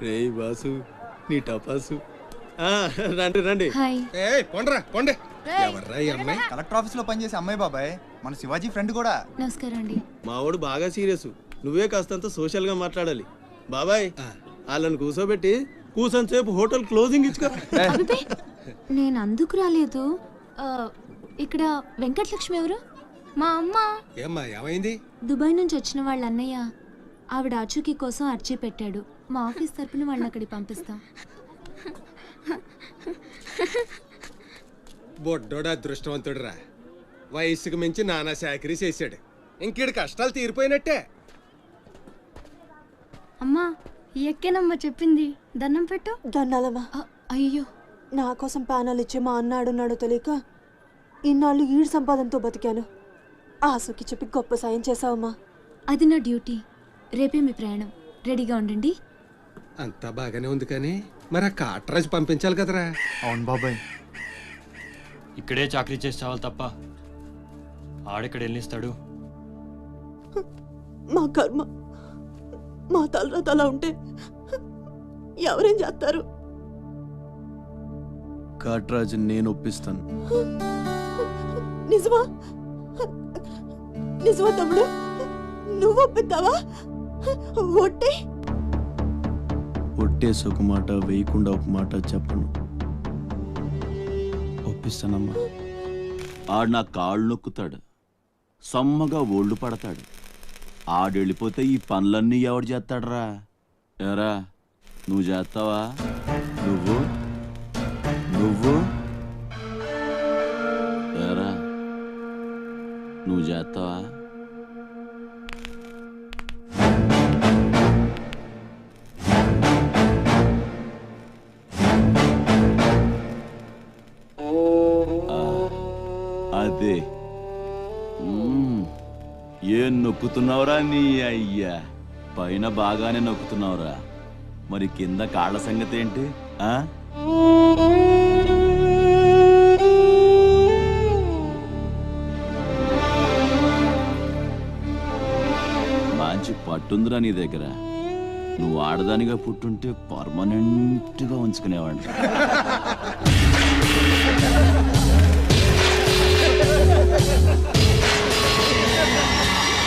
రే boss నీ టపాసు రండి రండి. కొండే కలెక్టర్ ఆఫీస్ లో పనిచేసే అమ్మాయి బాబాయ్, మన శివాజీ ఫ్రెండ్ కూడా. నమస్కారం అండి. మావాడు బాగా సీరియస్, నువ్వే కాస్తంత సోషల్ గా మాట్లాడాలి. బాబాయ్ వాళ్ళని కూర్చోబెట్టి కూర్చొని సేపు హోటల్ క్లోజింగ్ ఇచ్చుకో. అబ్బే, నేను అందుకు రాలేదు. ఇక్కడ వెంకటలక్ష్మి ఎవరు? మా అమ్మ. ఏమ్మా ఏమైంది? దుబాయ్ నుంచి వచ్చిన వాళ్ళ అన్నయ్య ఆవిడ ఆచూకీ కోసం అర్జీ పెట్టాడు. మా ఆఫీస్ తరపున వాళ్ళని అక్కడికి పంపిస్తాం. బొడ్డోడా అదృష్టవంతుడురా, వయసుకు మించి నానా చాకరీ చేశాడు. ఇంకీడు కష్టాలు తీరిపోయినట్టే. అమ్మా ఎక్కేనమ్మా చెప్పింది, దండం పెట్టు. దండాలమ్మా. అయ్యో, నా కోసం ప్యానాలు ఇచ్చే మా అన్నాడున్నాడో తెలియక ఇన్నాళ్ళు ఈడు సంపాదనతో బతికాను. ఆసుకి చెప్పి గొప్ప సాయం చేసావమ్మా. అది నా డ్యూటీ. రేపే మీ ప్రయాణం, రెడీగా ఉండండి. అంతా బాగానే ఉంది కానీ మరి ఆ కాట్రాజు పంపించాలి కదరా. అవును బాబాయ్, ఇక్కడే చాకరీ చేసి చావాలి తప్ప ఆడెక్కడ వెళ్ళిస్తాడు. మా కర్మ, మా తలరాత అలా ఉంటే ఎవరేం చేస్తారు? కాట్రాజు నేను ఒప్పిస్తాను. నిజమా? నిజమా తమ్ముడు? నువ్వు ఒప్పిద్దావా? ఒట్టే ఒట్టేసి ఒక మాట, వేయకుండా ఒక మాట చెప్పను. ఒప్పిస్తానమ్మా. ఆడు నా కాళ్ళు నొక్కుతాడు, సమ్మగా ఒళ్ళు పడతాడు. ఆడెళ్ళిపోతే ఈ పనులన్నీ ఎవడు చేస్తాడరా? ఎరా నువ్వు చేస్తావా? నువ్వు నువ్వు ఎరా నువ్వు చేస్తావా? అదే ఏం నొక్కుతున్నావురా నీ అయ్యా? పైన బాగానే నొక్కుతున్నావురా, మరి కింద కాళ్ళ సంగతి ఏంటి? మంచి పట్టుందిరా నీ దగ్గర. నువ్వు ఆడదానిగా పుట్టుంటే పర్మనెంట్గా ఉంచుకునేవాడిని.